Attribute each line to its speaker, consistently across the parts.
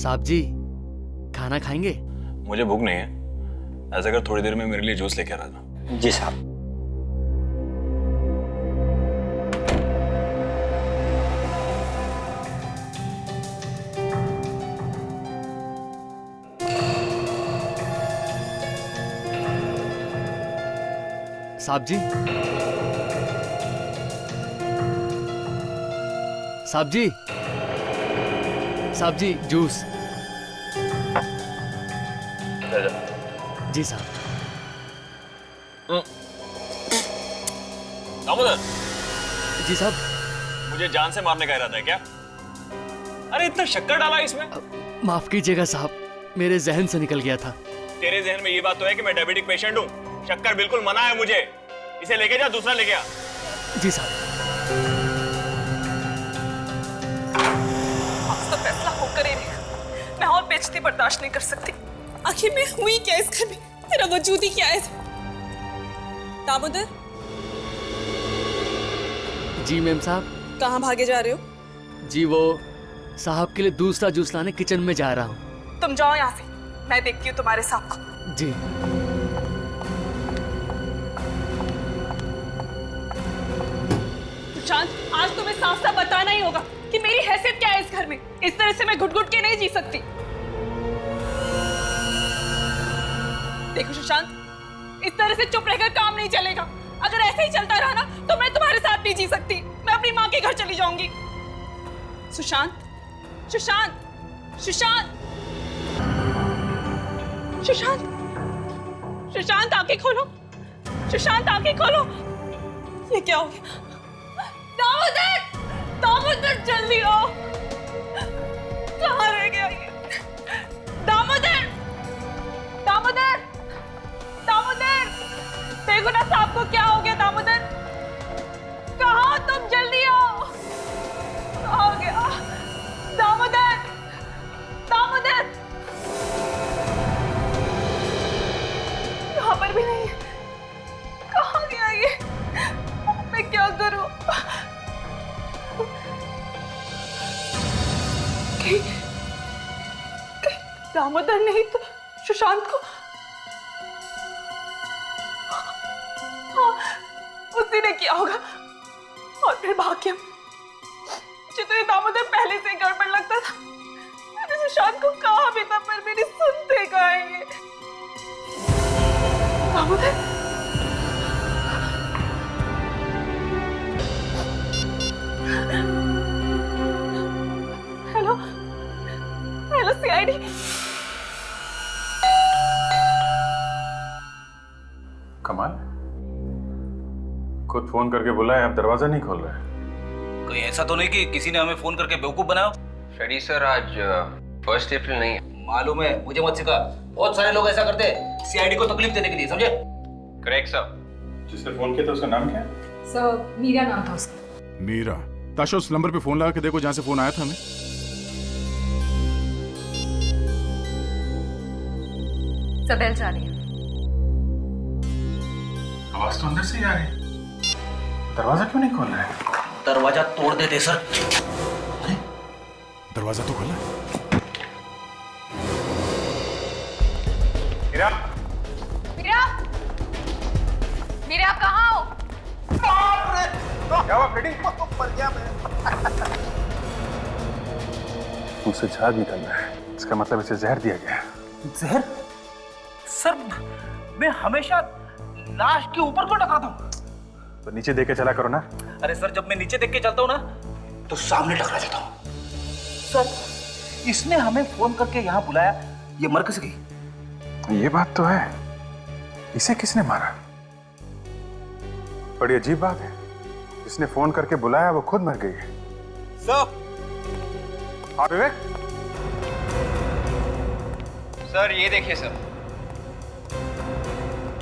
Speaker 1: साहब जी, खाना खाएंगे?
Speaker 2: मुझे भूख नहीं है। ऐसा कर थोड़ी देर में मेरे लिए जूस लेके आ रहा था।
Speaker 3: जी साहब।
Speaker 1: साहब जी, साहब जी, साहब जी, जूस। जी साहब।
Speaker 2: दामोदर,
Speaker 1: जी साहब।
Speaker 2: मुझे जान से मारने का इरादा है क्या? अरे इतना शक्कर डाला इसमें।
Speaker 1: माफ कीजिएगा साहब, मेरे जहन से निकल गया था।
Speaker 2: तेरे जहन में ये बात तो है कि मैं डायबिटिक पेशेंट हूँ। शक्कर बिल्कुल मना है मुझे। इसे लेके जा, दूसरा लेके आ।
Speaker 1: जी साहब।
Speaker 4: तो फैसला होकर ही रहेगा। मैं और बेइज्जती बर्दाश्त नहीं कर सकती। आखिर मैं हुई क्या इस घर में? मेरा वजूद ही क्या है? दामोदर,
Speaker 1: जी मैम साहब।
Speaker 4: कहाँ भागे जा रहे हो?
Speaker 1: जी वो साहब के लिए दूसरा जूस लाने किचन में जा रहा हूँ।
Speaker 4: तुम जाओ यहाँ से, मैं देखती हूँ तुम्हारे साहब को।
Speaker 1: जी।
Speaker 4: सुशांत, आज तुम्हें साफ साफ बताना ही होगा कि मेरी हैसियत क्या है इस घर में। इस तरह से मैं घुट घुट के नहीं जी सकती। देखो सुशांत, इस तरह से चुप रहकर काम नहीं चलेगा। अगर ऐसे ही चलता रहा ना तो मैं तुम्हारे साथ नहीं जी सकती। मैं अपनी माँ के घर चली जाऊंगी। सुशांत, सुशांत, सुशांत, सुशांत, सुशांत, आंखें खोलो। सुशांत, आंखें खोलो। ये क्या हो गया? दामोदर, दामोदर, जल्दी आओ। कहाँ रह गया ये? दामोदर, दामोदर, दामोदर, देखो ना साहब को क्या हो गया। दामोदर, कहाँ हो तुम? जल्दी आओ। कहाँ हो गया? दामोदर, दामोदर, यहाँ पर भी नहीं है। कहाँ गया ये? मैं क्या करूं? दामोदर नहीं तो सुशांत को, हाँ, उसी ने किया होगा। और फिर भाग्यम, मुझे तो ये दामोदर पहले से ही गड़बड़ लगता था। मैंने सुशांत को कहा भी था, पर मेरी सुनते कहाँ ये। Damodar, hello, hello CID.
Speaker 5: कमाल, खुद फोन करके बुलाया, अब दरवाजा नहीं खोल रहा है।
Speaker 3: कोई ऐसा तो नहीं कि किसी ने हमें फोन करके बेवकूफ बनाया?
Speaker 6: शरी सर, आज 1 अप्रैल नहीं है।
Speaker 3: मालूम है, मुझे मत सिखा। बहुत सारे लोग ऐसा करते हैं सीआईडी को तकलीफ देने के लिए, समझे?
Speaker 6: Correct sir.
Speaker 5: जिसने फोन किया था उसका नाम क्या है?
Speaker 7: सर, मीरा नाम था उसका।
Speaker 8: मीरा? ताशा, उस नंबर पे फोन लगा के देखो जहां से फोन आया था हमें।
Speaker 7: सबेल जा रही है।
Speaker 5: आवाज तो अंदर से ही आ रही है। दरवाजा क्यों नहीं खोल रहा है?
Speaker 3: दरवाजा तोड़ देते सर।
Speaker 8: दरवाजा तो खोला।
Speaker 5: मीरा,
Speaker 7: मीरा, मीरा, आप कहाँ हो?
Speaker 5: क्या हुआ फ्रेडी? मुझसे झाग निकल रहा है। इसका मतलब इसे जहर दिया गया है।
Speaker 3: जहर? सर, मैं हमेशा लाश के ऊपर को टकराता हूँ।
Speaker 5: तो नीचे देख के चला करो ना।
Speaker 3: अरे सर, जब मैं नीचे देख के चलता हूँ ना तो सामने टकरा जाता हूँ। सर, इसने हमें फोन करके यहाँ बुलाया, ये मर कैसे गई?
Speaker 5: ये बात तो है। इसे किसने मारा? बड़ी अजीब बात है। जिसने फोन करके बुलाया वो खुद मर गई है।
Speaker 3: सर,
Speaker 5: हाँ विवेक।
Speaker 6: सर ये देखिए सर,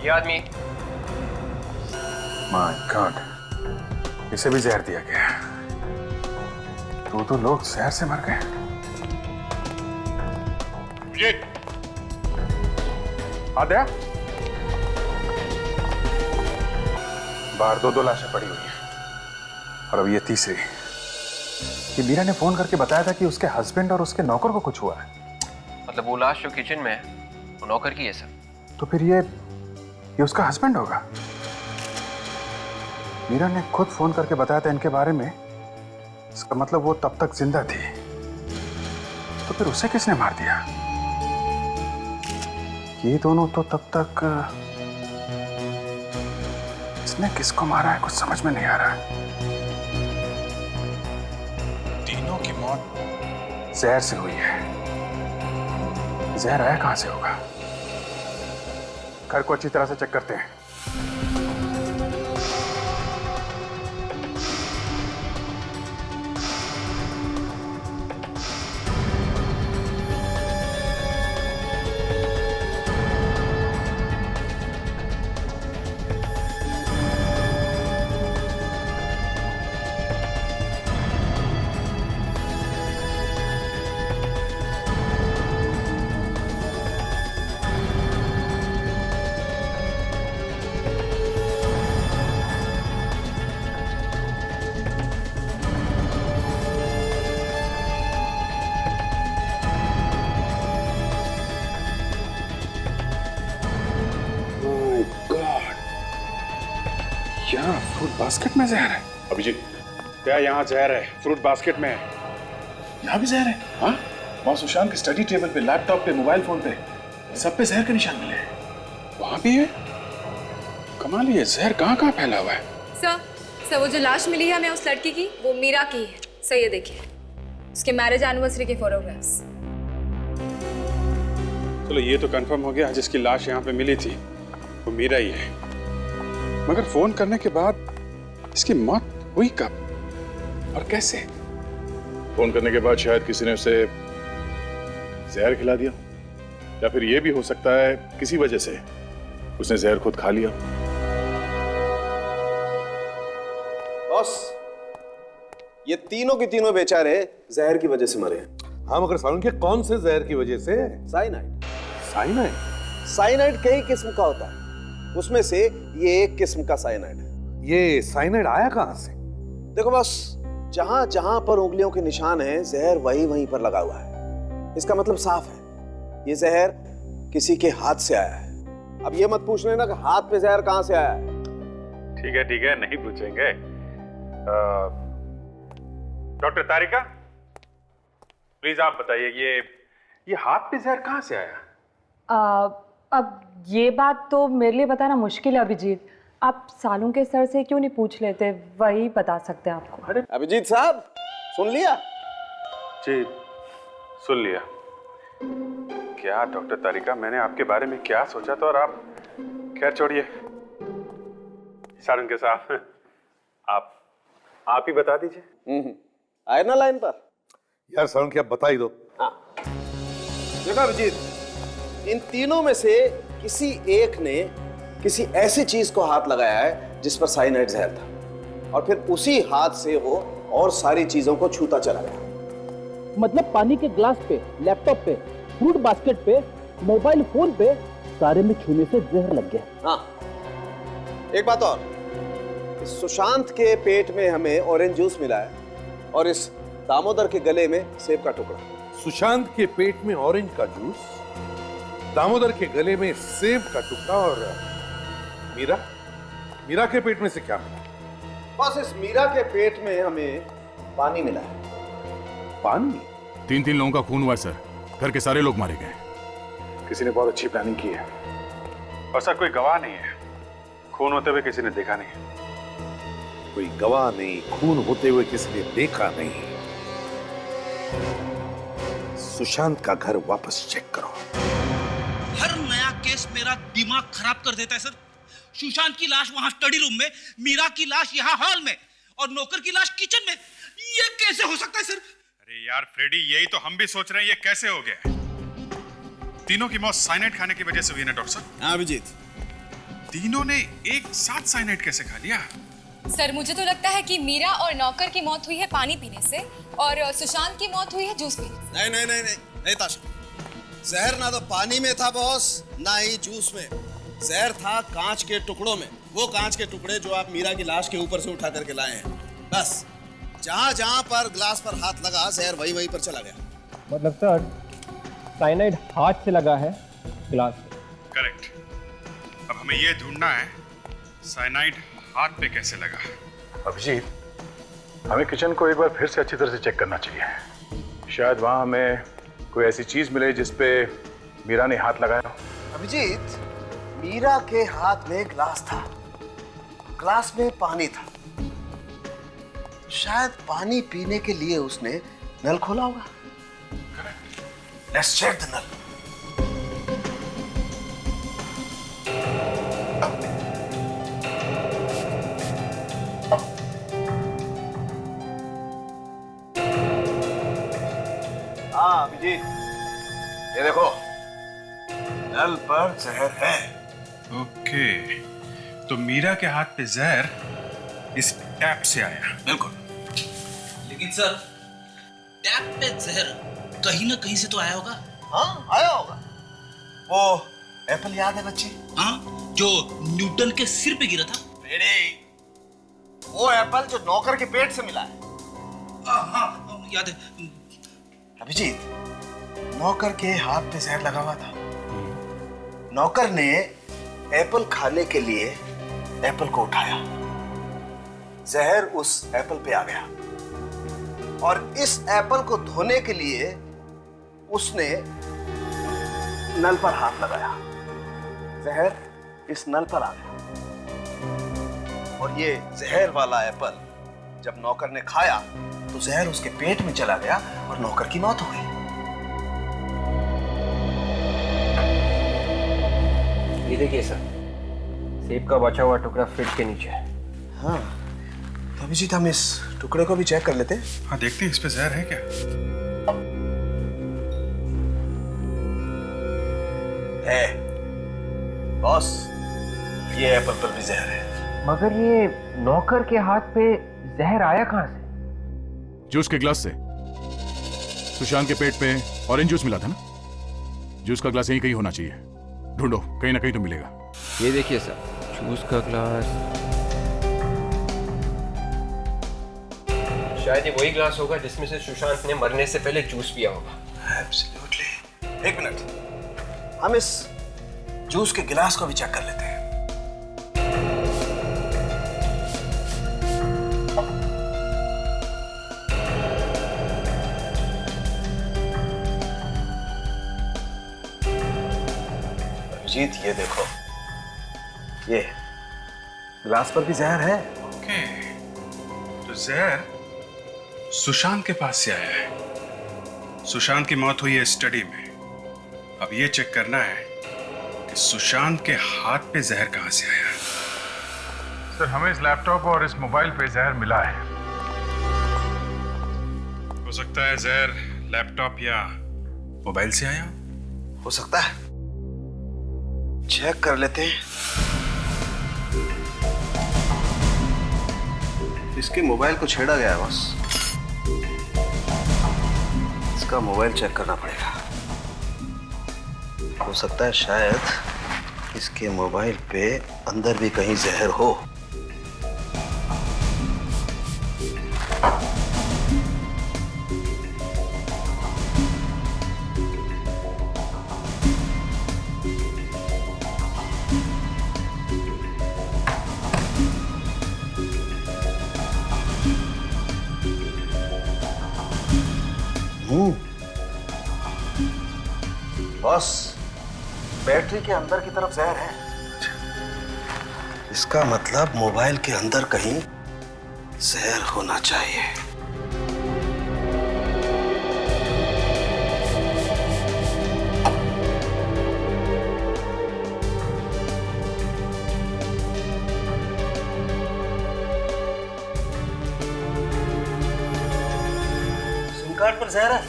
Speaker 6: ये आदमी।
Speaker 5: माय गॉड, इसे भी जहर दिया गया। तो लोग जहर से मर गए। आद्या, बाहर दो लाशें पड़ी हुई हैं और अब ये तीसरी। कि मीरा ने फोन करके बताया था कि उसके हस्बैंड और उसके नौकर को कुछ हुआ है।
Speaker 6: मतलब वो लाश जो किचन में है वो नौकर की है सर।
Speaker 5: तो फिर ये उसका हस्बैंड होगा। मीरा ने खुद फोन करके बताया था इनके बारे में। इसका मतलब वो तब तक जिंदा थी। तो फिर उसे किसने मार दिया? ये दोनों तो तब तक इसने किसको मारा है कुछ समझ में नहीं आ रहा। तीनों की मौत जहर से हुई है। जहर आया कहां से होगा? घर को अच्छी तरह से चेक करते हैं। यहाँ फ्रूट बास्केट में जहर है।
Speaker 8: अभिजीत, क्या यहाँ जहर है? फ्रूट बास्केट में है।
Speaker 5: यहाँ भी जहर है? हाँ, वहाँ सुशांत के स्टडी टेबल पे, लैपटॉप पे, मोबाइल फोन पे, सब पे जहर के निशान मिले हैं। वहाँ भी है? कमाल, ये जहर कहाँ कहाँ फैला हुआ है?
Speaker 7: सर वो जो लाश मिली है हमें उस लड़की की, वो मीरा की है। सर ये देखिए, उसके मैरिज एनिवर्सरी के फोटोग्राफ्स।
Speaker 8: चलो ये तो कंफर्म हो गया, जिसकी लाश यहाँ पे मिली थी वो मीरा ही है। मगर फोन करने के बाद इसकी मौत हुई कब और कैसे?
Speaker 5: फोन करने के बाद शायद किसी ने उसे जहर खिला दिया, या फिर यह भी हो सकता है किसी वजह से उसने जहर खुद खा लिया।
Speaker 9: बॉस, ये तीनों के तीनों बेचारे जहर की वजह से मरे हैं।
Speaker 10: हाँ, मगर सारुण के कौन से जहर की वजह से?
Speaker 9: साइनाइड।
Speaker 10: साइनाइड?
Speaker 9: साइनाइड कई किस्म का होता है, उसमें से ये एक किस्म का साइनाइड है।
Speaker 10: ये साइनाइड आया कहां से?
Speaker 9: देखो बस, जहां जहां पर उंगलियों के निशान हैं, जहर वहीं पर लगा हुआ है। इसका मतलब साफ है, ये जहर किसी के हाथ से आया है। अब ये मत पूछ लेना कि हाथ पे जहर कहां से आया है।
Speaker 8: ठीक है, नहीं पूछेंगे। डॉक्टर तारिका, प्लीज आप बताइए, ये हाथ पे जहर कहां से आया?
Speaker 11: अब ये बात तो मेरे लिए बताना मुश्किल है अभिजीत। आप सालू के सर से क्यों नहीं पूछ लेते, वही बता सकते हैं आपको।
Speaker 9: अरे अभिजीत साहब, सुन लिया?
Speaker 8: जी सुन लिया। क्या डॉक्टर तारिका, मैंने आपके बारे में क्या सोचा था और आप, खैर छोड़िए। सारुण के साथ आप ही बता दीजिए।
Speaker 9: आए ना लाइन पर?
Speaker 10: यार सारुण की आप बता ही दो।
Speaker 9: हाँ, देखो अभिजीत, इन तीनों में से किसी एक ने किसी ऐसी चीज को हाथ लगाया है जिस पर साइनाइड जहर था, और फिर उसी हाथ से वो और सारी चीजों को छूता चला गया।
Speaker 3: मतलब पानी के ग्लास पे, लैपटॉप पे, फ्रूट बास्केट पे, मोबाइल फोन पे, सारे में छूने से जहर लग गया।
Speaker 9: हाँ, एक बात और, इस सुशांत के पेट में हमें ऑरेंज जूस मिला है और इस दामोदर के गले में सेब का टुकड़ा।
Speaker 10: सुशांत के पेट में ऑरेंज का जूस, दामोदर के गले में सेब का टुकड़ा, और मीरा के पेट में से क्या मिला?
Speaker 9: बस इस मीरा के पेट में हमें पानी मिला है।
Speaker 10: पानी?
Speaker 8: 3 लोगों का खून हुआ सर, घर के सारे लोग मारे गए।
Speaker 5: किसी ने बहुत अच्छी प्लानिंग की है।
Speaker 8: और सर कोई गवाह नहीं है, खून होते हुए किसी ने देखा नहीं।
Speaker 10: कोई गवाह नहीं, खून होते हुए किसी ने देखा नहीं। सुशांत का घर वापस चेक करो।
Speaker 3: हर नया केस मेरा दिमाग खराब कर देता है सर। सुशांत की लाश वहां स्टडी रूम में, मीरा की लाश यहाँ हॉल में, और नौकर की लाश किचन में। ये कैसे हो सकता है सर?
Speaker 8: अरे यार फ्रेडी, यही तो हम भी सोच रहे हैं, ये कैसे हो गया? तीनों की मौत साइनाइड खाने की वजह से हुई ना डॉक्टर साहब?
Speaker 3: हाँ अभिजीत।
Speaker 8: तीनों ने एक साथ साइनाइड कैसे खा लिया?
Speaker 7: सर मुझे तो लगता है कि मीरा और नौकर की मौत हुई है पानी पीने से, और सुशांत की मौत हुई है जूस पीने से।
Speaker 9: नहीं ताशा, जहर ना तो पानी में था बॉस, ना ही जूस में। जहर था कांच के टुकड़ों में, वो कांच के टुकड़े जो आप मीरा की लाश के ऊपर से उठा करके लाए हैं। बस जहां जहां पर ग्लास पर हाथ लगा, जहर वहीं पर चला गया।
Speaker 3: मतलब सर,
Speaker 12: साइनाइड हाथ से लगा है ग्लास पे।
Speaker 8: करेक्ट। अब हमें ये ढूंढना है साइनाइड हाथ पे कैसे लगा।
Speaker 5: अभिजीत, हमें किचन को एक बार फिर से अच्छी तरह से चेक करना चाहिए। शायद वहां हमें कोई ऐसी चीज मिले जिसपे मीरा ने हाथ लगाया हो।
Speaker 9: अभिजीत, मीरा के हाथ में ग्लास था, ग्लास में पानी था, शायद पानी पीने के लिए उसने नल खोला होगा। लेट्स चेक द नल। हाँ अभिजीत, ये देखो, नल पर जहर है।
Speaker 8: ओके, तो मीरा के हाथ पे जहर इस टैप से आया।
Speaker 3: बिल्कुल, लेकिन सर टैप पे जहर कहीं ना कहीं से तो आया होगा।
Speaker 9: हाँ, आया होगा। वो एप्पल याद है बच्चे?
Speaker 3: हाँ, जो न्यूटन के सिर पे गिरा था।
Speaker 9: वो एप्पल जो नौकर के पेट से मिला है।
Speaker 3: हाँ, याद है।
Speaker 9: अभिजीत, नौकर के हाथ पे जहर लगा हुआ था। नौकर ने एप्पल खाने के लिए एप्पल को उठाया, जहर उस एप्पल पे आ गया और इस एप्पल को धोने के लिए उसने नल पर हाथ लगाया, जहर इस नल पर आ गया और ये जहर वाला एप्पल जब नौकर ने खाया तो जहर उसके पेट में चला गया और नौकर की मौत हो गई।
Speaker 12: ये देखिए सर, सेब का बचा हुआ टुकड़ा फ्रिज के नीचे है।
Speaker 9: हाँ, तो अभिजीत हम इस टुकड़े को भी चेक कर लेते हैं।
Speaker 8: हाँ, देखते हैं इस पे जहर है क्या।
Speaker 9: है बॉस, ये एप्पल पर भी जहर है।
Speaker 12: मगर ये नौकर के हाथ पे जहर आया कहाँ से?
Speaker 5: जूस के ग्लास से। सुशांत के पेट पे ऑरेंज जूस मिला था ना, जूस का ग्लास यहीं कहीं होना चाहिए। ढूंढो, कहीं ना कहीं तो मिलेगा।
Speaker 12: ये देखिए सर, जूस का ग्लास। शायद ये वही ग्लास होगा जिसमें से सुशांत ने मरने से पहले जूस पिया होगा।
Speaker 9: एब्सोल्युटली। एक मिनट, हम इस जूस के गिलास को भी चेक कर लेते हैं। अभिजीत, ये देखो, ये ग्लास पर भी जहर है।
Speaker 8: ओके, तो जहर सुशांत के पास से आया है। सुशांत की मौत हुई है स्टडी में। अब ये चेक करना है कि सुशांत के हाथ पे जहर कहां से आया।
Speaker 5: सर, हमें इस लैपटॉप और इस मोबाइल पे जहर मिला है।
Speaker 8: हो सकता है जहर लैपटॉप या मोबाइल से आया।
Speaker 9: हो सकता है, चेक कर लेते हैं। इसके मोबाइल को छेड़ा गया है बस, इसका मोबाइल चेक करना पड़ेगा। हो सकता है शायद इसके मोबाइल पे अंदर भी कहीं जहर हो। बॉस, बैटरी के अंदर की तरफ जहर है। इसका मतलब मोबाइल के अंदर कहीं जहर होना चाहिए। सिम कार्ड पर जहर है।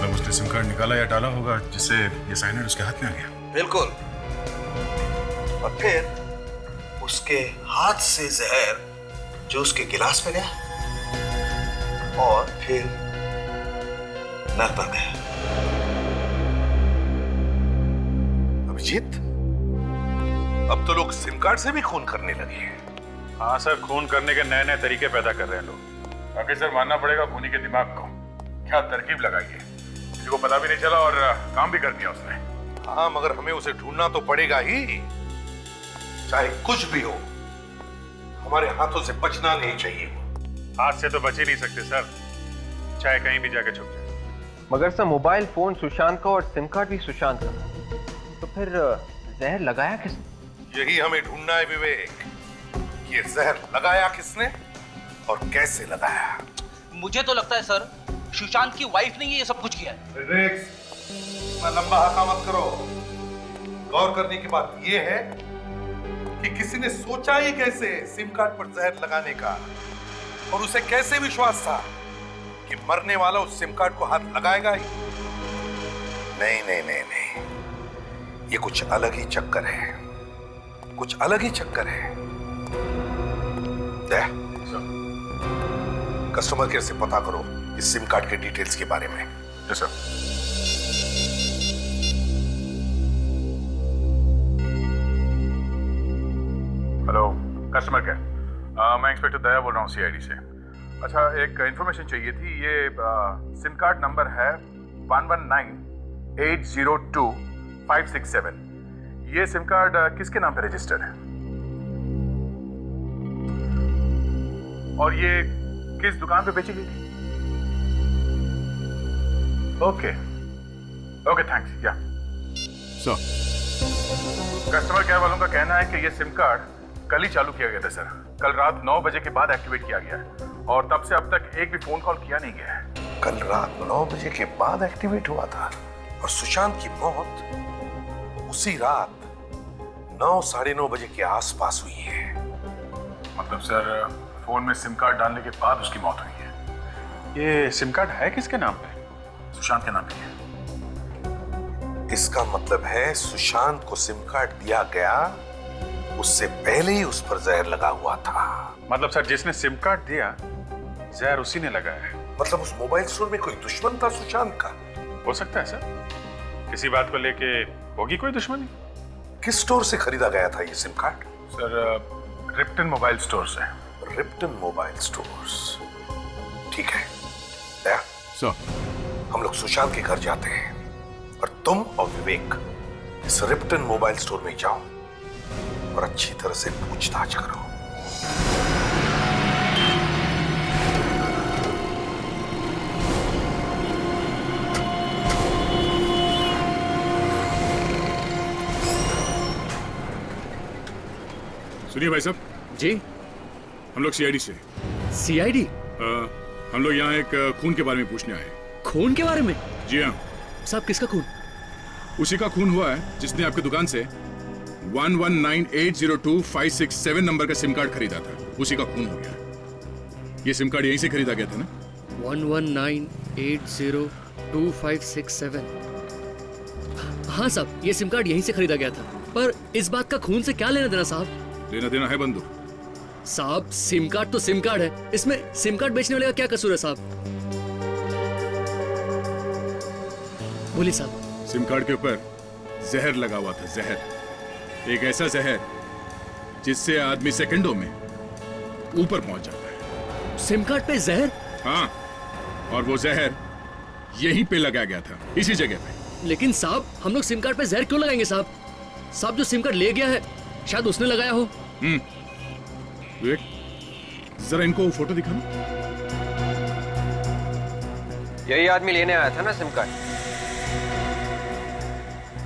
Speaker 8: उसने सिम कार्ड निकाला या डाला होगा जिससे ये साइनाइड उसके हाथ में आ गया।
Speaker 9: बिल्कुल। और फिर उसके हाथ से जहर जो उसके गिलास पे गया और फिर नल पर गया।
Speaker 10: अभिजीत, अब तो लोग सिम कार्ड से भी खून करने लगे हैं।
Speaker 5: हाँ सर, खून करने के नए नए तरीके पैदा कर रहे हैं लोग। बाकी सर, मानना पड़ेगा खूनी के दिमाग को, क्या तरकीब लगाई है।
Speaker 8: किसी को पता भी नहीं चला और काम भी कर दिया उसने।
Speaker 10: हाँ, मगर हमें उसे ढूंढना तो पड़ेगा ही, चाहे कुछ भी हो। हमारे हाथों से बचना नहीं चाहिए।
Speaker 8: हाथ से तो बच ही नहीं सकते सर, चाहे कहीं भी जाके छुप जाए।
Speaker 12: मगर सर मोबाइल फोन सुशांत का और सिम कार्ड भी सुशांत का, तो फिर जहर लगाया किसने?
Speaker 10: यही हमें ढूंढना है विवेक, ये जहर लगाया किसने और कैसे लगाया।
Speaker 3: मुझे तो लगता है सर सुशांत की वाइफ ने ये सब कुछ किया है।
Speaker 10: विवेक, इतना लंबा हका मत करो। गौर करने की बात ये है कि किसी ने सोचा ही कैसे सिम कार्ड पर जहर लगाने का, और उसे कैसे विश्वास था कि मरने वाला उस सिम कार्ड को हाथ लगाएगा ही। नहीं नहीं नहीं नहीं, ये कुछ अलग ही चक्कर है, कुछ अलग ही चक्कर है। कस्टमर केयर से पता करो इस सिम कार्ड के डिटेल्स के बारे में।
Speaker 8: Yes sir. Hello customer care, मैं इंस्पेक्टर दया बोल रहा हूँ सीआईडी से। अच्छा, एक इंफॉर्मेशन चाहिए थी। ये सिम कार्ड नंबर है 1198025567। ये सिम कार्ड किसके नाम पे रजिस्टर्ड है और ये किस दुकान पे बेची गई थी? Okay okay, thanks. या सर, कस्टमर केयर वालों का कहना है कि ये सिम कार्ड कल ही चालू किया गया था सर। कल रात 9 बजे के बाद एक्टिवेट किया गया है और तब से अब तक एक भी फोन कॉल किया नहीं गया है।
Speaker 10: कल रात 9 बजे के बाद एक्टिवेट हुआ था और सुशांत की मौत उसी रात 9 साढ़े 9 बजे के आसपास हुई है।
Speaker 8: मतलब सर फोन में सिम कार्ड डालने के बाद उसकी मौत हुई है। ये सिम कार्ड है किसके नाम पे? सुशांत के नाम पे है।
Speaker 10: इसका मतलब है सुशांत को सिम कार्ड दिया गया, उससे पहले ही उस पर जहर लगा हुआ था।
Speaker 8: मतलब सर जिसने सिम कार्ड दिया जहर उसी ने लगाया है।
Speaker 10: मतलब उस मोबाइल स्टोर में कोई दुश्मन था सुशांत का?
Speaker 8: हो सकता है सर, किसी बात को लेके होगी कोई दुश्मनी।
Speaker 10: किस स्टोर से खरीदा गया था ये SIM card?
Speaker 8: Sir Ripton mobile store से।
Speaker 10: रिप्टन मोबाइल स्टोर्स, ठीक है। दया
Speaker 8: सर,
Speaker 10: हम लोग सुशांत के घर जाते हैं और तुम और विवेक इस रिप्टन मोबाइल स्टोर में जाओ और अच्छी तरह से पूछताछ करो।
Speaker 5: सुनिए भाई साहब।
Speaker 1: जी,
Speaker 5: हम लोग सीआईडी से।
Speaker 1: सीआईडी?
Speaker 5: हम लोग यहाँ एक खून के बारे में पूछने आए।
Speaker 1: खून के बारे में?
Speaker 5: जी हाँ
Speaker 1: साहब। किसका खून?
Speaker 5: उसी का खून हुआ है जिसने आपकी दुकान से 1198025667 नंबर का सिम कार्ड खरीदा था। उसी का खून हो गया। ये सिम कार्ड यहीं से खरीदा गया था ना?
Speaker 1: 1198025667। हाँ साहब, ये सिम कार्ड यहीं से खरीदा गया था। पर इस बात का खून से क्या लेना देना साहब?
Speaker 5: लेना देना है बंधु
Speaker 1: साहब। सिम कार्ड तो सिम कार्ड है, इसमें सिम कार्ड बेचने वाले का क्या कसूर है साहब? बोलिए साहब।
Speaker 5: सिम कार्ड के ऊपर जहर लगा हुआ था। जहर, एक ऐसा जहर जिससे आदमी सेकंडों में ऊपर पहुंच जाता है।
Speaker 1: सिम कार्ड पे जहर?
Speaker 5: हाँ, और वो जहर यहीं पे लगाया गया था, इसी जगह पे।
Speaker 1: लेकिन साहब, हम लोग सिम कार्ड पे जहर क्यों लगाएंगे साहब? साहब जो सिम कार्ड ले गया है शायद उसने लगाया हो।
Speaker 5: विवेक, जरा इनको वो फोटो दिखाना।
Speaker 12: यही आदमी लेने आया था ना सिम कार्ड?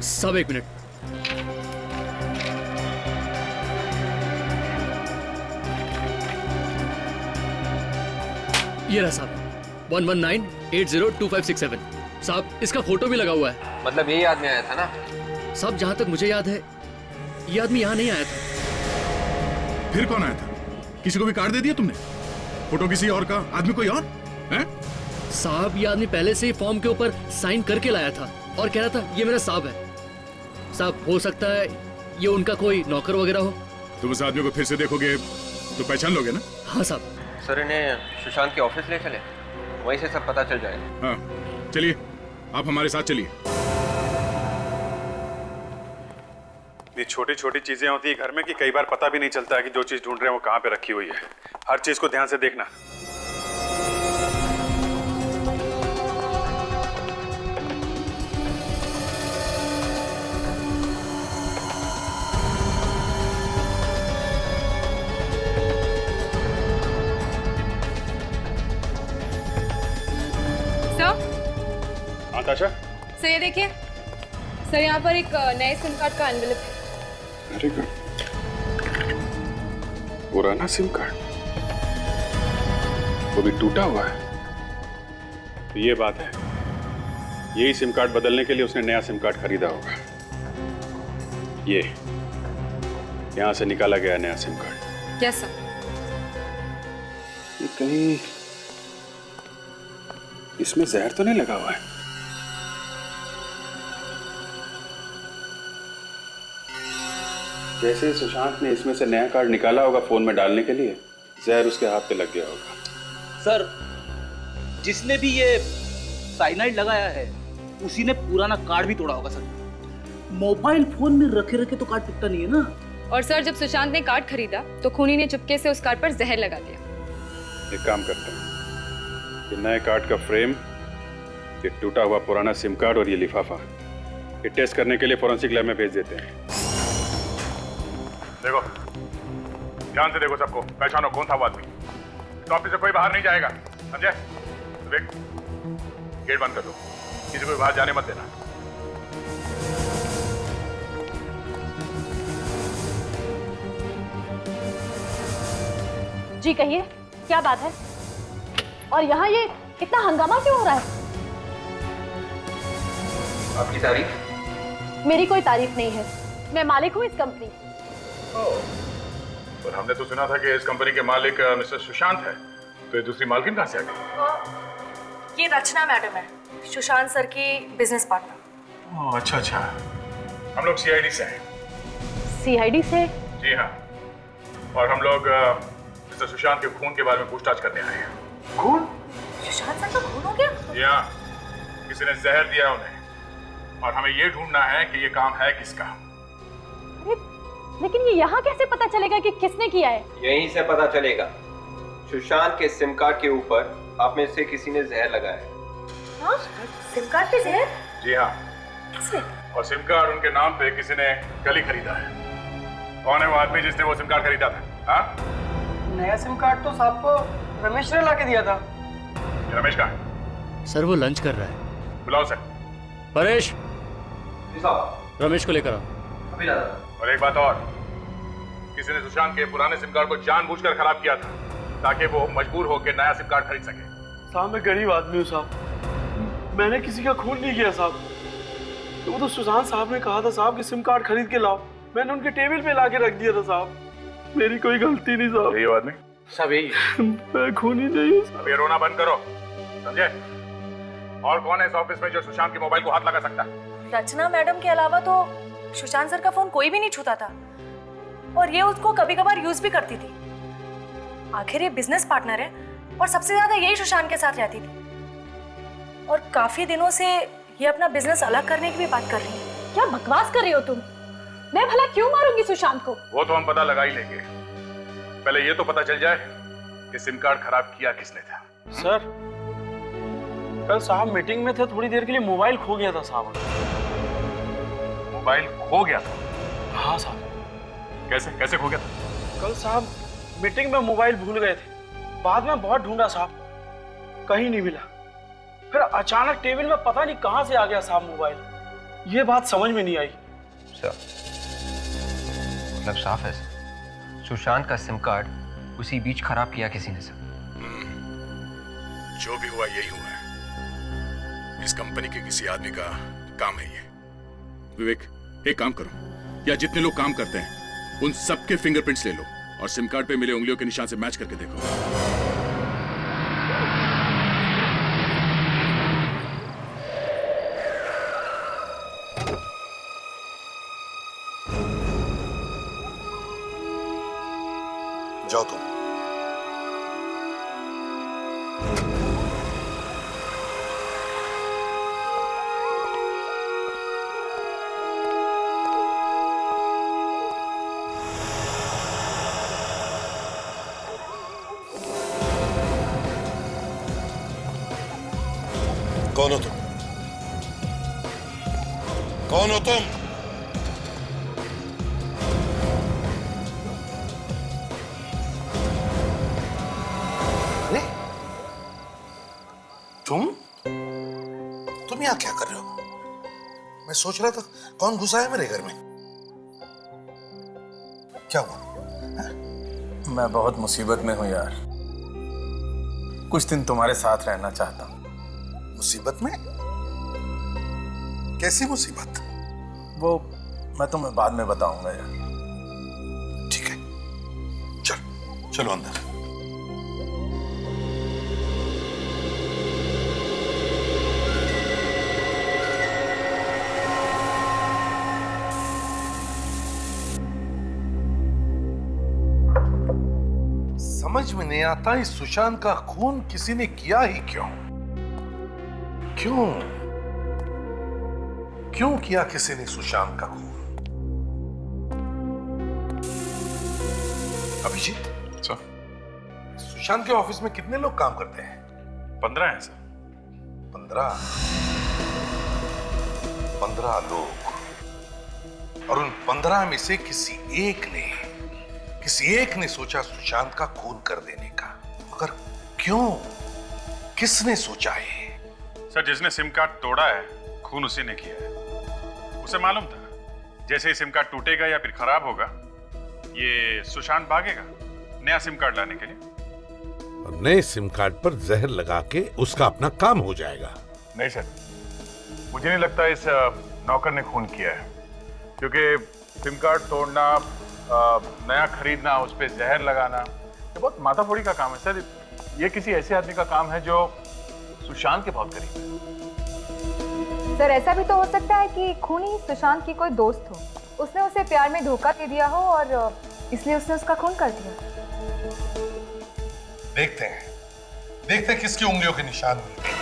Speaker 1: सब एक मिनट। ये रहा साहब, 1198025667। साहब इसका फोटो भी लगा हुआ है।
Speaker 12: मतलब यही आदमी आया था ना?
Speaker 1: साहब जहां तक मुझे याद है ये आदमी यहाँ नहीं आया था।
Speaker 5: फिर कौन आया था? किसी को भी कार्ड दे दिया तुमने? फोटो किसी और का, आदमी कोई और है?
Speaker 1: साहब ये आदमी पहले से ही फॉर्म के ऊपर साइन करके लाया था और कह रहा था ये मेरा साहब है। साहब हो सकता है ये उनका कोई नौकर वगैरह हो।
Speaker 5: तुम उस आदमी को फिर से देखोगे तो पहचान लोगे ना?
Speaker 1: हाँ साहब।
Speaker 12: सर इन्हें सुशांत के ऑफिस ले चले, वहीं से सब पता चल जाएगा।
Speaker 5: हाँ चलिए, आप हमारे साथ चलिए।
Speaker 8: ये छोटी छोटी चीजें होती है घर में कि कई बार पता भी नहीं चलता है कि जो चीज ढूंढ रहे हैं वो कहाँ पे रखी हुई है। हर चीज को ध्यान से देखना।
Speaker 7: सर ये देखिए, सर यहाँ पर एक नए सिम कार्ड का एनवेलप है।
Speaker 8: Very good. पुराना सिम कार्ड, वो भी टूटा हुआ है। तो ये बात है, यही सिम कार्ड बदलने के लिए उसने नया सिम कार्ड खरीदा होगा। ये यहां से निकाला गया नया सिम कार्ड।
Speaker 7: Yes sir.
Speaker 8: ये कहीं इसमें जहर तो नहीं लगा हुआ है? जैसे सुशांत ने इसमें से नया कार्ड निकाला होगा फोन में डालने के लिए, जहर उसके हाथ पे लग गया होगा।
Speaker 3: सर, जिसने भी ये साइनाइड लगाया है उसी ने पुराना कार्ड भी तोड़ा होगा सर। मोबाइल फोन में रखे रखे तो कार्ड टूटता नहीं है ना।
Speaker 7: और सर जब सुशांत ने कार्ड खरीदा तो खूनी ने चुपके से उस कार्ड पर जहर लगा दिया।
Speaker 8: एक काम करते हैं, ये नए कार्ड का फ्रेम, ये टूटा हुआ पुराना सिम कार्ड और ये लिफाफा, ये टेस्ट करने के लिए फोरेंसिक लैब में भेज देते हैं।
Speaker 5: देखो, ध्यान से देखो सबको, पहचानो कौन था वो आदमी। इस ऑफिस से कोई बाहर नहीं जाएगा, समझे? विवेक, गेट बंद कर दो, किसी को बाहर जाने मत देना।
Speaker 13: जी कहिए, क्या बात है? और यहाँ ये इतना हंगामा क्यों हो रहा है?
Speaker 6: आपकी तारीफ?
Speaker 13: मेरी कोई तारीफ नहीं है, मैं मालिक हूँ इस कंपनी।
Speaker 5: और हमने तो सुना था कि इस कंपनी के मालिक मिस्टर सुशांत है, तो ये दूसरी मालकिन कहाँ से आ गई?
Speaker 13: ये रचना मैडम है, सुशांत सर की बिजनेस पार्टनर।
Speaker 5: ओह, अच्छा अच्छा। हम लोग सीआईडी से हैं।
Speaker 13: सीआईडी से?
Speaker 5: जी हाँ, और हम लोग मिस्टर सुशांत के खून के बारे में पूछताछ करने आए हैं।
Speaker 13: खून? सुशांत सर का खून हो गया?
Speaker 5: जी हाँ, किसी ने जहर दिया उन्हें, और हमें ये ढूंढना है कि ये काम है किसका।
Speaker 13: अरे, लेकिन ये यहाँ कैसे पता चलेगा कि किसने किया है?
Speaker 6: यहीं से पता चलेगा। सुशांत के सिम कार्ड के ऊपर आप में से किसी ने जहर लगाया है।
Speaker 13: हाँ? सिम कार्ड पे जहर?
Speaker 5: जी हाँ।
Speaker 13: किसने?
Speaker 5: और सिम कार्ड उनके नाम पे किसी ने कल ही खरीदा है। कौन है वो आदमी जिसने वो सिम कार्ड खरीदा था? हाँ?
Speaker 14: नया सिम कार्ड तो साहब को रमेश ने ला के दिया था।
Speaker 5: रमेश कहाँ है?
Speaker 1: सर वो लंच कर रहा है।
Speaker 5: बुलाओ सर।
Speaker 1: परेश,
Speaker 6: जी साहब।
Speaker 1: रमेश को लेकर आओ।
Speaker 6: अभी ला रहा।
Speaker 5: और एक बात और, किसी ने सुशांत के पुराने सिम कार्ड को जानबूझकर खराब किया था ताकि वो मजबूर होकर नया सिम कार्ड खरीद सके।
Speaker 14: साहब मैं गरीब आदमी हूँ साहब, मैंने किसी का खून नहीं किया साहब। तो वो तो सुशांत साहब ने कहा था साहब कि सिम कार्ड खरीद के लाओ, मैंने उनके टेबल पे ला के रख दिया था साहब। मेरी कोई गलती नहीं साहब।
Speaker 5: यही आदमी?
Speaker 14: सब यही। मैं खूनी नहीं हूँ।
Speaker 5: अब ये रोना बंद करो, समझे? और कौन है इस ऑफिस में जो सुशांत के मोबाइल को हाथ लगा सकता है?
Speaker 13: रचना मैडम के अलावा तो सुशांत सर का फोन कोई भी नहीं छूता था, और ये उसको कभी कभार यूज भी करती थी। आखिर ये बिजनेस पार्टनर है, और सबसे ज्यादा यही सुशांत के साथ रहती थी, और काफी दिनों से ये अपना बिजनेस अलग करने की भी बात कर रही है। क्या बकवास कर रही हो तुम? मैं भला क्यों मारूंगी सुशांत को?
Speaker 5: वो तो हम पता लगा ही लेंगे, पहले ये तो पता चल जाए कि सिम कार्ड खराब किया किसने था।
Speaker 14: सर, कल साहब मीटिंग में थे, थोड़ी देर के लिए मोबाइल खो गया था साहब।
Speaker 5: मोबाइल खो गया था?
Speaker 14: हाँ साहब।
Speaker 5: कैसे कैसे खो गया था?
Speaker 14: कल साहब मीटिंग में मोबाइल भूल गए थे, बाद में बहुत ढूंढा साहब, कहीं नहीं मिला। फिर अचानक टेबल में पता नहीं कहां से आ गया साहब मोबाइल। ये बात समझ में नहीं आई।
Speaker 12: मतलब साफ है सर, सुशांत का सिम कार्ड उसी बीच खराब किया किसी ने सर।
Speaker 5: जो भी हुआ यही हुआ है, इस कंपनी के किसी आदमी का काम है ये। विवेक, एक काम करो, या जितने लोग काम करते हैं उन सबके फिंगरप्रिंट्स ले लो और सिम कार्ड पे मिले उंगलियों के निशान से मैच करके देखो।
Speaker 10: जाओ तुम। कौन हो तुम? कौन हो तुम?
Speaker 9: तुम यहाँ क्या कर रहे हो?
Speaker 10: मैं सोच रहा था कौन घुसा है मेरे घर में। क्या हुआ?
Speaker 15: मैं बहुत मुसीबत में हूं यार। कुछ दिन तुम्हारे साथ रहना चाहता हूं।
Speaker 10: मुसीबत में? कैसी मुसीबत?
Speaker 15: वो मैं तुम्हें बाद में बताऊंगा यार।
Speaker 10: ठीक है, चलो अंदर। समझ में नहीं आता इस सुशांत का खून किसी ने किया ही क्यों? क्यों किया किसी ने सुशांत का खून? अभिजीत सर, सुशांत के ऑफिस में कितने लोग काम करते हैं?
Speaker 8: 15 हैं सर।
Speaker 10: 15 लोग, और उन 15 में से किसी एक ने सोचा सुशांत का खून कर देने का। मगर क्यों? किसने सोचा है?
Speaker 8: सर, जिसने सिम कार्ड तोड़ा है खून उसी ने किया है। उसे मालूम था जैसे ही सिम कार्ड टूटेगा या फिर खराब होगा, ये सुशांत भागेगा नया सिम कार्ड लाने के लिए।
Speaker 10: और नए सिम कार्ड पर जहर लगा के उसका अपना काम हो जाएगा।
Speaker 8: नहीं सर, मुझे नहीं लगता इस नौकर ने खून किया है, क्योंकि सिम कार्ड तोड़ना, नया खरीदना, उस पर जहर लगाना, ये बहुत माथाफोड़ी का काम है सर। ये किसी ऐसे आदमी का काम है जो सुशांत के बहुत करीब है।
Speaker 11: सर, ऐसा भी तो हो सकता है कि खूनी सुशांत की कोई दोस्त हो। उसने उसे प्यार में धोखा दे दिया हो और इसलिए उसने उसका खून कर दिया।
Speaker 10: देखते हैं किसकी उंगलियों के निशान मिलते हैं।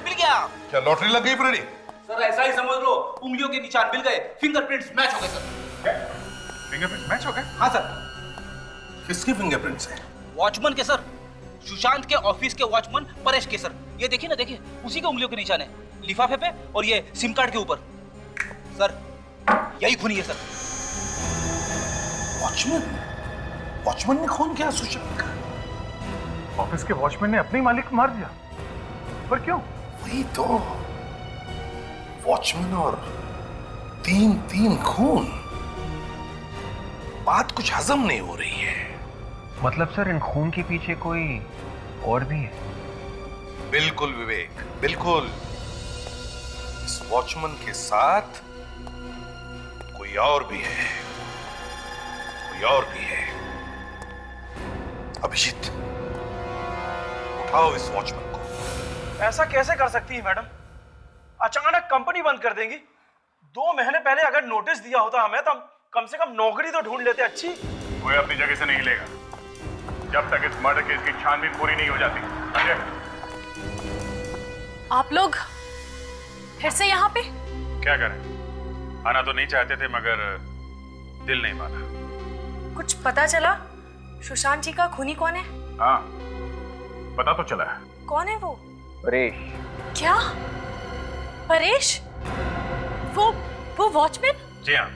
Speaker 3: मिल गया।
Speaker 10: क्या लॉटरी लग गई फ्रेडी?
Speaker 3: सर ऐसा ही समझ लो, उंगलियों के निशान मिल गए, फिंगरप्रिंट्स मैच हो गए सर।
Speaker 8: फिंगरप्रिंट्स मैच हो गए?
Speaker 3: हाँ सर।
Speaker 10: किसके फिंगरप्रिंट्स हैं?
Speaker 3: वॉचमैन के सर, सुशांत के ऑफिस के वॉचमैन परेश के सर। ये देखिए ना, देखिए उसी के उंगलियों के निशान है, लिफाफे पे और ये सिम कार्ड के ऊपर। सर यही खूनी है सर।
Speaker 10: वॉचमैन ने खून किया सुशांत का?
Speaker 8: ऑफिस के वॉचमैन ने अपने मालिक को मार दिया? पर क्यों?
Speaker 10: वही तो, वॉचमैन और तीन खून। बात कुछ हजम नहीं हो रही है।
Speaker 12: मतलब सर, इन खून के पीछे कोई और भी है?
Speaker 10: बिल्कुल विवेक, बिल्कुल। इस वॉचमैन के साथ कोई और भी है, अभिजीत, उठाओ इस वॉचमैन को।
Speaker 14: ऐसा कैसे कर सकती है मैडम? अचानक कंपनी बंद कर देंगी? 2 महीने पहले अगर नोटिस दिया होता हमें तो हम कम से कम नौकरी तो ढूंढ लेते। अच्छी,
Speaker 8: कोई अपनी जगह से नहीं हिलेगा जब तक इस मर्डर केस की छानबीन पूरी नहीं हो जाती। अजय,
Speaker 13: आप लोग फिर से यहाँ पे?
Speaker 8: क्या करें, आना तो नहीं चाहते थे मगर दिल नहीं माना।
Speaker 13: कुछ पता चला सुशांत जी का खूनी कौन है?
Speaker 8: हाँ, पता तो चला है।
Speaker 13: कौन है वो?
Speaker 12: परेश।
Speaker 13: क्या? परेश? वो वॉचमैन?
Speaker 8: जी हाँ,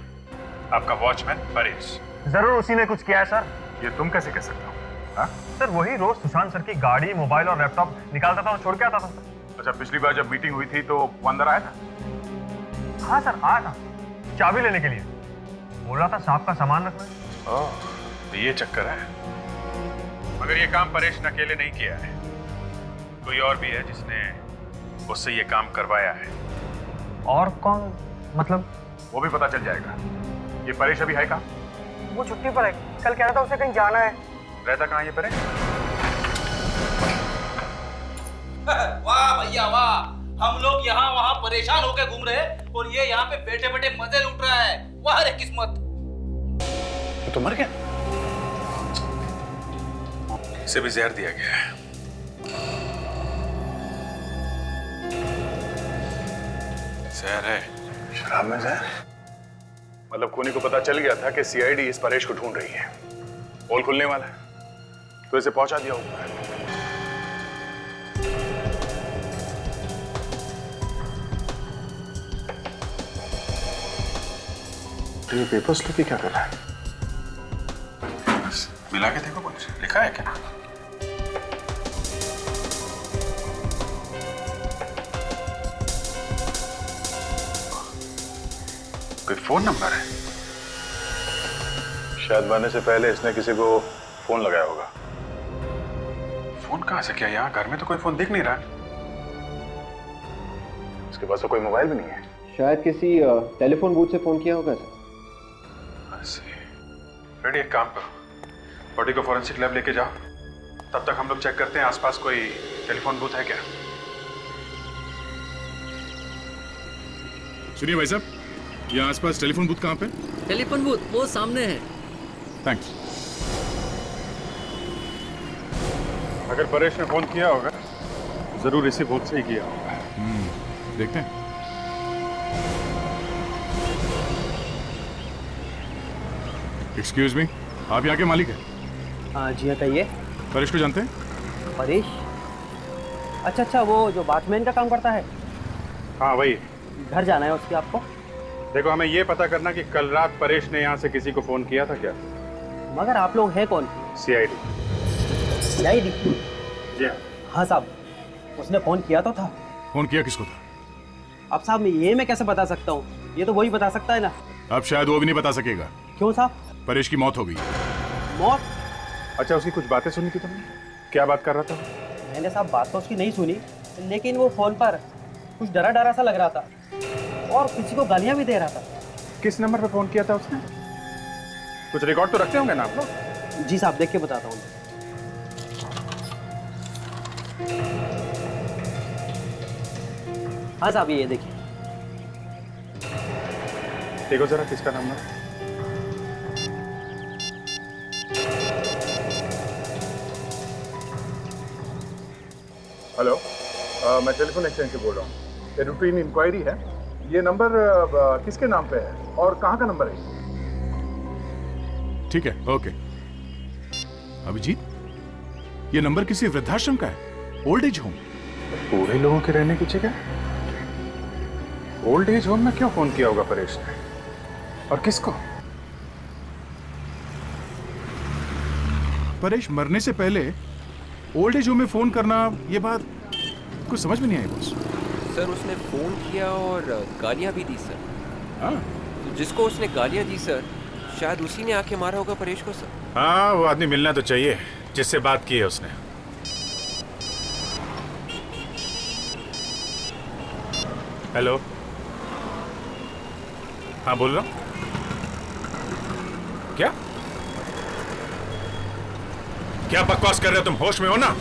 Speaker 8: आपका वॉचमैन परेश।
Speaker 16: जरूर उसी ने कुछ किया है सर।
Speaker 8: ये तुम कैसे कह सकते हो? हाँ?
Speaker 16: सर वही रोज सुशांत सर की गाड़ी, मोबाइल और लैपटॉप निकालता था और छोड़ के आता था।
Speaker 8: अच्छा, पिछली बार जब मीटिंग हुई थी तो वो अंदर आया था?
Speaker 16: हाँ सर, आया था चाबी लेने के लिए। बोल रहा था साहब का सामान रखना।
Speaker 8: तो ये चक्कर है। मगर ये काम परेश ने अकेले नहीं किया है, कोई और भी है जिसने उससे ये काम करवाया है।
Speaker 16: और कौन? मतलब
Speaker 8: वो भी पता चल जाएगा। ये परेश अभी है कहाँ?
Speaker 16: वो छुट्टी पर है, कल कह रहा था उसे कहीं जाना है।
Speaker 8: रहता कहाँ ये परेश?
Speaker 3: वाह भैया वाह, हम लोग यहाँ वहाँ परेशान होकर घूम रहे हैं और ये यहाँ पे बैठे बैठे मजे लूट रहा है। वाह रे किस्मत।
Speaker 8: तो मर गया? इसे भी जहर दिया गया है। जहर है?
Speaker 10: शराब में जहर?
Speaker 8: मतलब खूनी को पता चल गया था कि सीआईडी इस परेश को ढूंढ रही है, पोल खुलने वाला है, तो इसे पहुंचा दिया ऊपर। तो ये पेपर्स लेके क्या कर रहा है? मिला के देखो कुछ लिखा है क्या? कोई फोन नंबर है?
Speaker 15: शायद मरने से पहले इसने किसी को फोन लगाया होगा।
Speaker 8: फोन कहां से? क्या यहाँ घर में तो कोई फोन दिख नहीं रहा।
Speaker 15: इसके पास तो कोई मोबाइल भी नहीं है।
Speaker 12: शायद किसी टेलीफोन बूथ से फोन किया होगा सर।
Speaker 8: फ्रेडी, एक काम करो, बॉडी को फॉरेंसिक लैब लेके जाओ। तब तक हम लोग चेक करते हैं आसपास कोई टेलीफोन बूथ है क्या।
Speaker 5: सुनिए भाई साहब, यहाँ आसपास टेलीफोन बूथ कहाँ पे?
Speaker 1: टेलीफोन बूथ वो सामने है।
Speaker 5: थैंक्स।
Speaker 8: अगर परेश ने फोन किया होगा जरूर इसी बूथ से ही किया होगा।
Speaker 5: देखते हैं। एक्सक्यूज मी, आप यहाँ के मालिक हैं?
Speaker 17: हाँ जी हाँ, कहिए।
Speaker 5: परेश को जानते हैं?
Speaker 17: परेश? अच्छा, वो जो वॉचमैन का काम करता है।
Speaker 8: हाँ वही।
Speaker 17: घर जाना है उसके आपको?
Speaker 8: देखो, हमें ये पता करना कि कल रात परेश ने यहाँ से किसी को फोन किया था क्या?
Speaker 17: मगर आप लोग हैं कौन?
Speaker 8: CID।
Speaker 17: CID?
Speaker 8: जी
Speaker 17: हाँ साहब, उसने फोन किया तो था।
Speaker 5: फोन किया किसको था?
Speaker 17: अब साहब ये मैं कैसे बता सकता हूँ? ये तो वही बता सकता है ना।
Speaker 5: अब शायद वो भी नहीं बता सकेगा।
Speaker 17: क्यों साहब?
Speaker 5: परेश की मौत हो गई।
Speaker 17: मौत?
Speaker 8: अच्छा, उसकी कुछ बातें सुनी थी तुमने? क्या बात कर रहा था?
Speaker 17: मैंने साहब बात तो उसकी नहीं सुनी, लेकिन वो फोन पर कुछ डरा सा लग रहा था और किसी को गालियां भी दे रहा था।
Speaker 8: किस नंबर पे फोन किया था उसने? कुछ रिकॉर्ड तो रखते होंगे ना आप लोग?
Speaker 17: जी साहब, देख के बताता हूँ। हाँ साहब, ये देखिए।
Speaker 8: देखो जरा किसका नंबर है।
Speaker 15: हेलो, मैं टेलीफोन एक्सचेंज से बोल रहा हूँ। ये रूटीन इंक्वायरी है। ये नंबर किसके नाम पे है और कहाँ का नंबर है?
Speaker 5: ठीक है, ओके। अभिजीत, ये नंबर किसी वृद्धाश्रम का है, ओल्ड एज होम।
Speaker 8: बूढ़े लोगों के रहने की जगह ओल्ड एज होम में क्यों फोन किया होगा परेश ने? और किसको?
Speaker 5: परेश मरने से पहले ओल्ड एज होम में फोन करना, ये बात कुछ समझ में नहीं आई बॉस।
Speaker 12: सर, उसने फोन किया और गालियां भी दी सर।
Speaker 5: हाँ?
Speaker 12: जिसको उसने गालियां दी सर, शायद उसी ने आके मारा होगा परेश को सर।
Speaker 8: हाँ, वो आदमी मिलना तो चाहिए जिससे बात की है उसने। हेलो, हाँ बोल रहा हूँ। क्या क्या बकवास कर रहे हो तुम? होश में हो ना?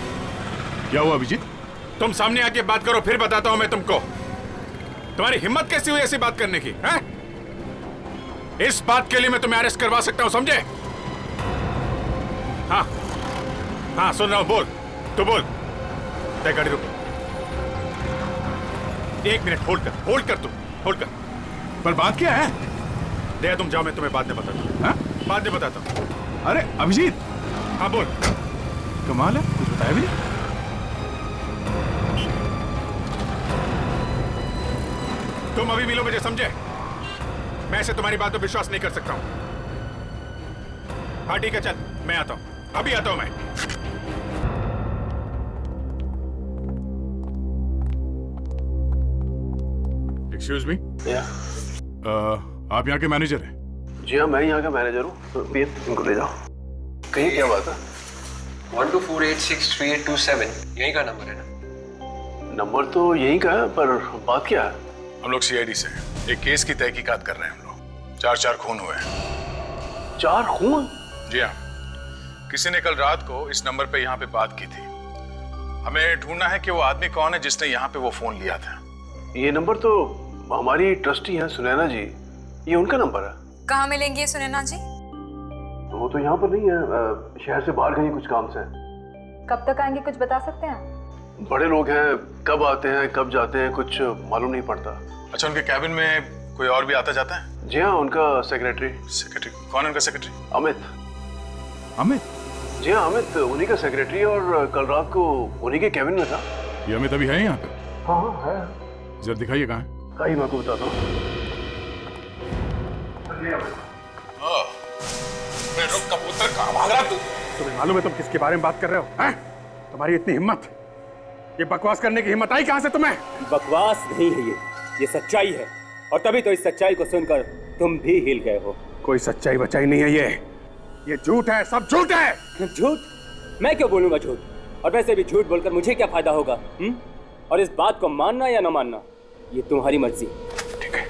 Speaker 5: क्या हुआ अभिजीत?
Speaker 8: तुम सामने आके बात करो, फिर बताता हूं मैं तुमको। तुम्हारी हिम्मत कैसी हुई ऐसी बात करने की? हैं? इस बात के लिए मैं तुम्हें अरेस्ट करवा सकता हूं, समझे? हाँ हाँ, सुन रहा हूं। बोल, तू बोल। तय गाड़ी रुको। 1 मिनट होल्ड कर तू, होल्ड कर।
Speaker 5: पर बात क्या है?
Speaker 8: दे, तुम जाओ, मैं तुम्हें बाद में बताता हूँ। हाँ, बाद में बताता हूँ।
Speaker 5: अरे अभिजीत।
Speaker 8: हाँ बोल।
Speaker 5: कमाल है, कुछ बताया भी नहीं।
Speaker 8: तुम अभी मिलो मुझे, समझे? मैं ऐसे तुम्हारी बात पर विश्वास नहीं कर सकता हूं। हाँ ठीक है, चल मैं आता हूं, अभी आता हूं मैं।
Speaker 5: Excuse me. आप यहाँ के मैनेजर हैं?
Speaker 14: जी हाँ, मैं यहाँ का मैनेजर हूँ। तो इनको ले जाओ।
Speaker 12: कहीं क्या बात है? 1248632827 यही का नंबर है ना?
Speaker 14: नंबर तो यही का है, पर बात क्या है?
Speaker 5: हम लोग CID से एक केस की तहकीकात कर रहे हैं। हम लोग 4 खून हुए हैं।
Speaker 14: 4 खून?
Speaker 5: जी हाँ। किसी ने कल रात को इस नंबर पे यहाँ पे बात की थी। हमें ढूंढना है कि वो आदमी कौन है जिसने यहाँ पे वो फोन लिया था।
Speaker 14: ये नंबर तो हमारी ट्रस्टी है सुनैना जी, ये उनका नंबर है।
Speaker 7: कहाँ मिलेंगे सुनैना जी?
Speaker 14: वो तो यहाँ पर नहीं है, शहर से बाहर गई कुछ काम से।
Speaker 11: कब तक आएंगे, कुछ बता सकते हैं?
Speaker 14: बड़े लोग हैं, कब आते हैं कब जाते हैं कुछ मालूम नहीं पड़ता।
Speaker 5: अच्छा, उनके कैबिन में कोई और भी आता जाता है?
Speaker 14: जी हाँ, उनका सेक्रेटरी।
Speaker 5: सेक्रेटरी कौन है उनका सेक्रेटरी?
Speaker 14: अमित।
Speaker 5: अमित?
Speaker 14: जी हाँ, अमित उन्हीं का सेक्रेटरी और कल रात को उन्हीं के कैबिन में था।
Speaker 5: ये अमित अभी है यहाँ पे?
Speaker 14: हाँ हाँ है।
Speaker 5: जरा दिखाइए कहाँ है।
Speaker 14: मैं आपको बताता हूँ।
Speaker 15: तुम्हें मालूम है तुम किसके बारे में बात कर रहे हो? हैं? तुम्हारी इतनी हिम्मत, ये बकवास करने की हिम्मत आई कहां से तुम्हें?
Speaker 18: बकवास नहीं है ये सच्चाई है, और तभी तो इस सच्चाई को सुनकर तुम भी हिल गए हो।
Speaker 15: कोई सच्चाई बचाई नहीं है ये झूठ है, सब झूठ है।
Speaker 18: झूठ? मैं क्यों बोलूंगा झूठ? और वैसे भी झूठ बोलकर मुझे क्या फायदा होगा? और इस बात को मानना या न मानना ये तुम्हारी मर्जी।
Speaker 15: ठीक है,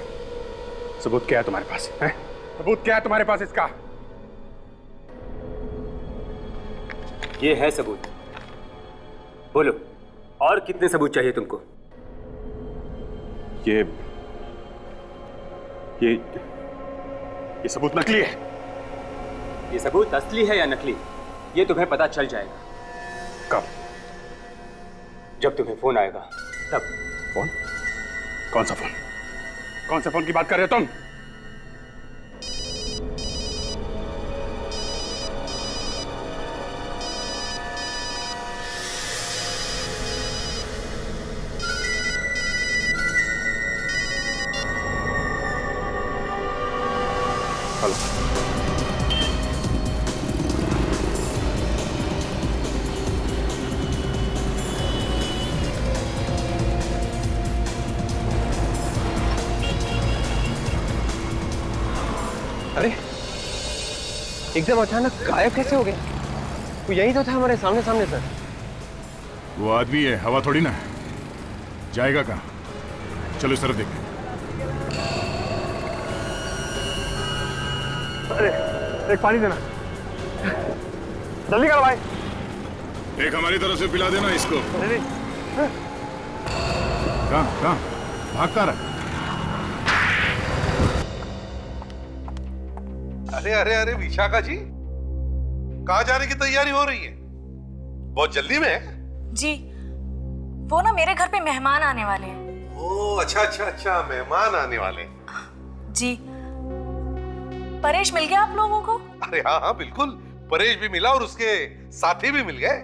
Speaker 15: सबूत क्या है तुम्हारे पास? हैं? सबूत क्या है तुम्हारे पास इसका?
Speaker 18: ये है सबूत। बोलो, और कितने सबूत चाहिए तुमको?
Speaker 15: ये सबूत नकली है।
Speaker 18: ये सबूत असली है या नकली, ये तुम्हें पता चल जाएगा।
Speaker 15: कब?
Speaker 18: जब तुम्हें फोन आएगा तब।
Speaker 15: फोन? कौन सा फोन? कौन से फोन की बात कर रहे हो तुम?
Speaker 12: अरे एकदम अचानक गायब कैसे हो गए? वो यही तो था हमारे सामने सामने सर।
Speaker 5: वो आदमी है, हवा थोड़ी ना है। जाएगा कहाँ? चलो इस तरफ देखते।
Speaker 15: अरे एक पानी देना, जल्दी करो भाई।
Speaker 5: एक हमारी तरफ से पिला देना इसको। कहाँ भागता रहा?
Speaker 10: अरे अरे अरे विशाखा जी, कहाँ जाने की तैयारी हो रही है? बहुत जल्दी में है?
Speaker 13: जी, वो ना मेरे घर पे मेहमान आने वाले हैं।
Speaker 10: ओह अच्छा अच्छा अच्छा, मेहमान आने वाले।
Speaker 13: जी, परेश मिल गया आप लोगों को?
Speaker 10: अरे हाँ हाँ बिल्कुल, परेश भी मिला और उसके साथी भी मिल गए।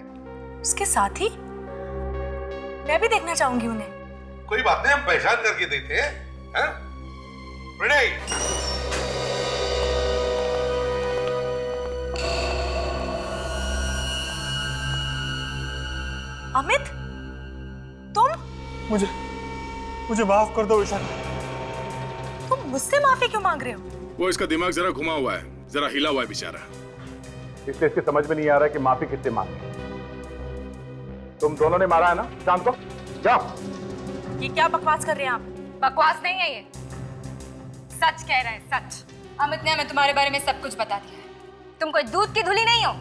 Speaker 13: उसके साथी? मैं भी देखना चाहूंगी उन्हें।
Speaker 10: कोई बात नहीं, हम पहचान करके देते हैं। हैं? प्रणय,
Speaker 13: अमित, तुम?
Speaker 15: मुझे माफ कर दो विशाखा।
Speaker 13: तुम मुझसे माफी क्यों मांग रहे हो?
Speaker 5: वो इसका दिमाग जरा घुमा हुआ है, जरा हिला हुआ है बेचारा।
Speaker 15: इसलिए इसके समझ में नहीं आ रहा कि माफी किससे मांगे। तुम दोनों ने मारा है ना शाम को? जाओ।
Speaker 13: ये क्या बकवास कर रहे हैं आप?
Speaker 7: बकवास नहीं है ये, सच कह रहे हैं, सच। अमित ने हमें तुम्हारे बारे में सब कुछ बता दिया है। तुम कोई दूध की धुली नहीं हो।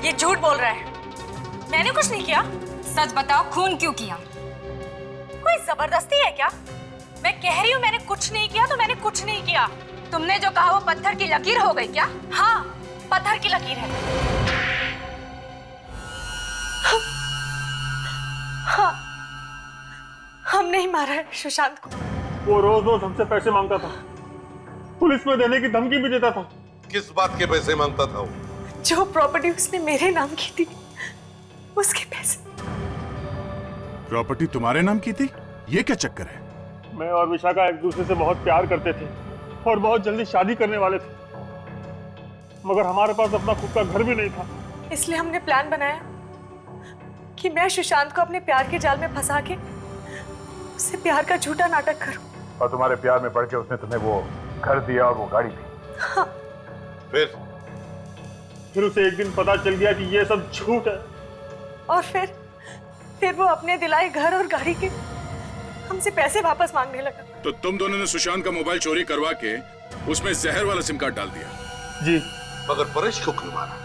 Speaker 13: ये झूठ बोल रहा है, मैंने कुछ नहीं किया।
Speaker 7: सच बताओ, खून क्यों किया?
Speaker 13: कोई जबरदस्ती है क्या? मैं कह रही हूँ मैंने कुछ नहीं किया तो मैंने कुछ नहीं किया।
Speaker 7: तुमने जो कहा वो पत्थर की लकीर हो गई क्या?
Speaker 13: हाँ, पत्थर की लकीर है। हाँ, हम नहीं मारा है सुशांत को।
Speaker 14: वो रोज रोज हमसे पैसे मांगता था, पुलिस में देने की धमकी भी देता था।
Speaker 10: किस बात के पैसे मांगता था वो?
Speaker 13: जो प्रॉपर्टी उसने मेरे नाम की थी, उसके पैसे।
Speaker 5: प्रॉपर्टी तुम्हारे नाम की थी? ये क्या चक्कर है?
Speaker 14: मैं और विशाखा एक दूसरे से बहुत प्यार करते थे और बहुत जल्दी शादी करने वाले थे, मगर हमारे पास अपना खुद का घर भी नहीं था।
Speaker 13: इसलिए हमने प्लान बनाया कि मैं सुशांत को अपने प्यार के जाल में फंसा के उससे प्यार का झूठा नाटक करूं।
Speaker 15: और तुम्हारे प्यार में पड़ के उसने तुम्हें वो घर दिया और वो गाड़ी दी।
Speaker 13: हाँ।
Speaker 14: फिर उसे एक दिन पता चल गया कि ये सब झूठ है।
Speaker 13: और फिर वो अपने दिलाए घर और गाड़ी के हमसे पैसे वापस मांगने लगा।
Speaker 5: तो तुम दोनों ने सुशांत का मोबाइल चोरी करवा के उसमें जहर वाला सिम कार्ड डाल दिया?
Speaker 14: जी।
Speaker 10: मगर परेश को क्यों मारा?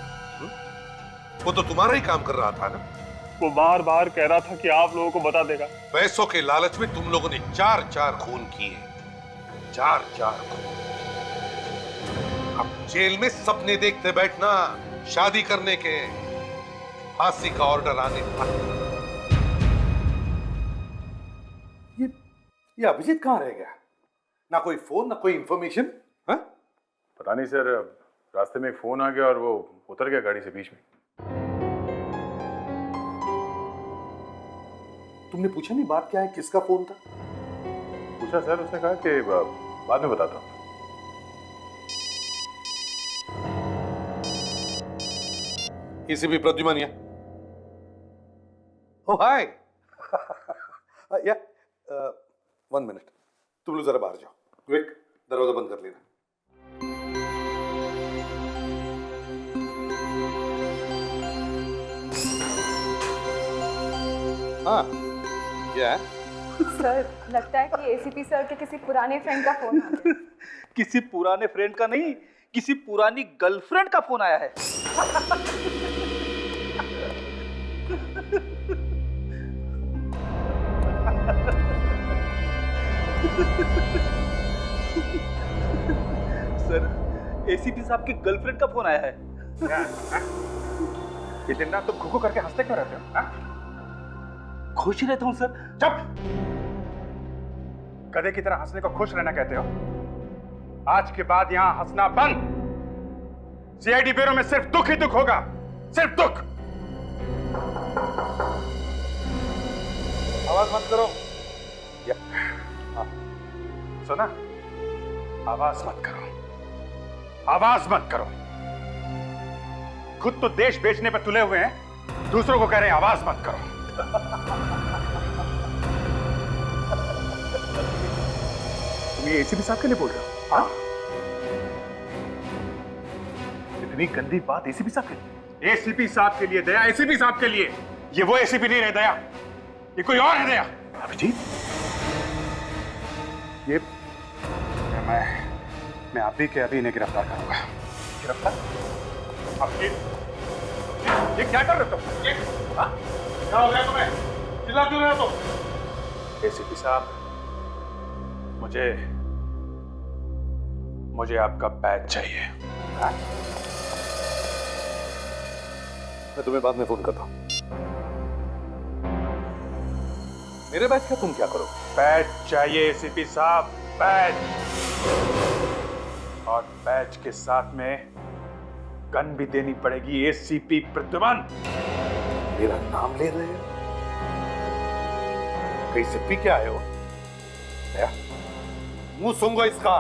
Speaker 10: वो तो तुम्हारा ही काम कर रहा था ना।
Speaker 14: वो बार बार कह रहा था कि आप लोगों को बता देगा।
Speaker 10: पैसों के लालच में तुम लोगों ने 4-4 खून किए, 4-4 खून। अब जेल में सपने देखते बैठना, शादी करने के, फांसी का ऑर्डर आने पर।
Speaker 15: ये अभिजीत कहाँ रह गया? ना कोई फोन ना कोई इंफॉर्मेशन। पता नहीं सर, रास्ते में एक फोन आ गया और वो उतर गया गाड़ी से बीच में।
Speaker 10: तुमने पूछा नहीं बात क्या है, किसका फोन था?
Speaker 15: पूछा सर, उसने कहा कि बाद में बताता हूँ।
Speaker 10: एसीपी प्रद्युमन या ओ हाय या 1 मिनट, तुम लोग जरा बाहर जाओ। विवेक, दरवाजा बंद कर लेना। हाँ, क्या है?
Speaker 11: सर, लगता है कि एसीपी सर के किसी पुराने फ्रेंड का फोन आ गया।
Speaker 3: किसी पुराने फ्रेंड का नहीं, किसी पुरानी गर्लफ्रेंड का फोन आया है। सर, एसीपी साहब की गर्लफ्रेंड का फोन आया है।
Speaker 15: ये दिन रात तुम खुखू करके हंसते क्यों रहते हो?
Speaker 3: खुश ही रहता हूँ सर।
Speaker 15: चुप! गधे की तरह हंसने को खुश रहना कहते हो? आज के बाद यहां हंसना बंद। सीआईडी ब्यूरो में सिर्फ दुख ही दुख होगा, सिर्फ दुख। आवाज मत करो। सुना? आवाज मत करो, आवाज मत करो। खुद तो देश बेचने पर तुले हुए हैं, दूसरों को कह रहे हैं आवाज मत करो। तुम ये एसीपी साहब के लिए बोल रहे हो? हाँ? इतनी गंदी बात एसीपी साहब के लिए? एसीपी साहब के लिए दया, एसीपी साहब के लिए। ये वो एसीपी नहीं रहे दया, ये कोई और है दया। अभिजीत, ये मैं अभी के अभी इन्हें गिरफ्तार करूंगा। गिरफ्तार? ये क्या कर रहे हो तुम? हाँ? क्या हो गया तुम्हें? चिल्ला क्यों रहे हो तुम? एसीपी साहब, मुझे आपका बैच चाहिए। हाँ?
Speaker 10: मैं तुम्हें बाद में फोन करता हूं। मेरे बैच का तुम क्या करो?
Speaker 15: बैच चाहिए एसीपी साहब, बैच। और बैच के साथ में गन भी देनी पड़ेगी एसीपी प्रद्युमन।
Speaker 10: मेरा नाम ले रहे हो? कहीं से पी के आए हो? मुंह सूंघो इसका।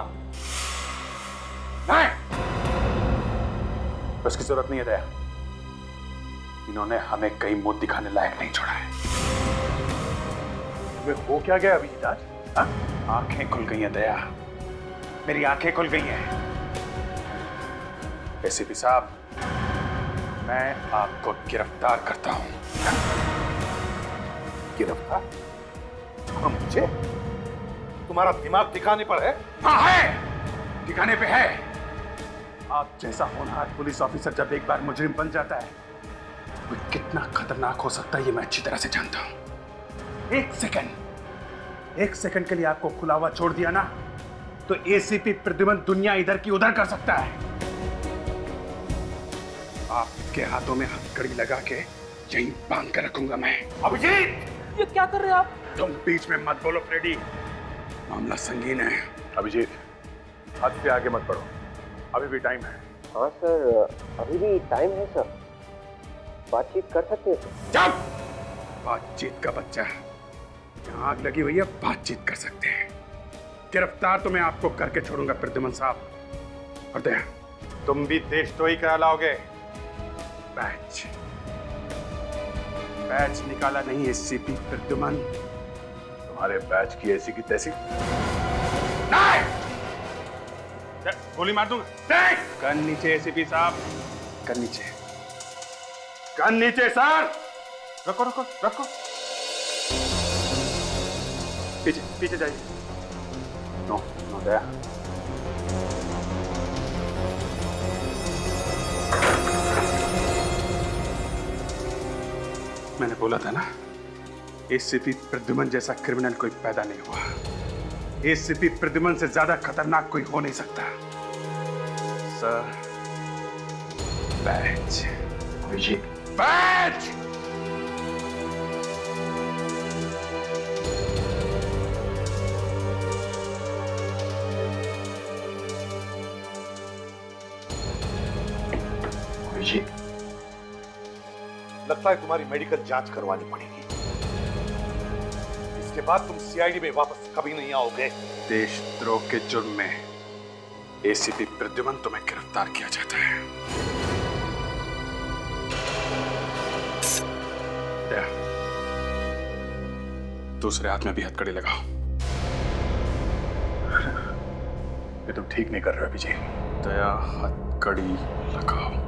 Speaker 15: नहीं, उसकी जरूरत नहीं है दया। इन्होंने हमें कहीं मुंह दिखाने लायक नहीं छोड़ा है। तुम्हें हो क्या गया अभी आज? हाँ? आंखें खुल गई हैं दया, मेरी आंखें खुल गई हैं। एसीपी साहब, मैं आपको गिरफ्तार करता हूं।
Speaker 10: गिरफ्तार? हाँ, मुझे? तुम्हारा दिमाग ठिकाने पर है?
Speaker 15: हाँ है, ठिकाने पे है। आप जैसा होनहार पुलिस ऑफिसर जब एक बार मुजरिम बन जाता है, वो कितना खतरनाक हो सकता है ये मैं अच्छी तरह से जानता हूं। एक सेकंड के लिए आपको खुला हुआ छोड़ दिया ना, तो एसीपी प्रद्युमन दुनिया इधर की उधर कर सकता है। आपके हाथों में हथकड़ी लगा के यहीं बांध कर रखूंगा मैं। अभिजीत,
Speaker 3: ये क्या कर रहे हो आप?
Speaker 15: तुम बीच में मत बोलो फ्रेडी, मामला संगीन है।
Speaker 10: अभिजीत, हद से आगे मत बढ़ो, अभी भी टाइम है।
Speaker 12: हाँ सर, अभी भी टाइम है सर, बातचीत कर सकते हैं।
Speaker 15: चुप! बातचीत का बच्चा, यहाँ आग लगी हुई है, बातचीत कर सकते हैं। गिरफ्तार तो मैं आपको करके छोड़ूंगा प्रद्युमन साहब। और दया, तुम भी देशद्रोही कहलाओगे। बैच निकाला नहीं एसीपी प्रद्युमन,
Speaker 10: तुम्हारे बैच की ऐसी की तैसी।
Speaker 15: नहीं! गोली मार दूंगा। गन नीचे एसीपी साहब, गन नीचे, गन नीचे सर। रखो रखो रखो, पीछे पीछे जाइए। नो नो दया, मैंने बोला था ना, एसीपी प्रद्युमन जैसा क्रिमिनल कोई पैदा नहीं हुआ। एसीपी प्रद्युमन से ज्यादा खतरनाक कोई हो नहीं सकता। Sir, batch, batch.
Speaker 10: लगता है तुम्हारी मेडिकल जांच करवानी पड़ेगी, इसके बाद तुम सीआईडी में वापस कभी नहीं आओगे।
Speaker 15: देशद्रोह के जुर्म में एसीपी प्रद्युमन तुम्हें गिरफ्तार किया जाता है।
Speaker 8: दया, दूसरे हाथ में भी हथकड़ी लगाओ।
Speaker 15: ये तुम ठीक नहीं कर रहे हो अभिजीत।
Speaker 8: दया, हथकड़ी लगाओ।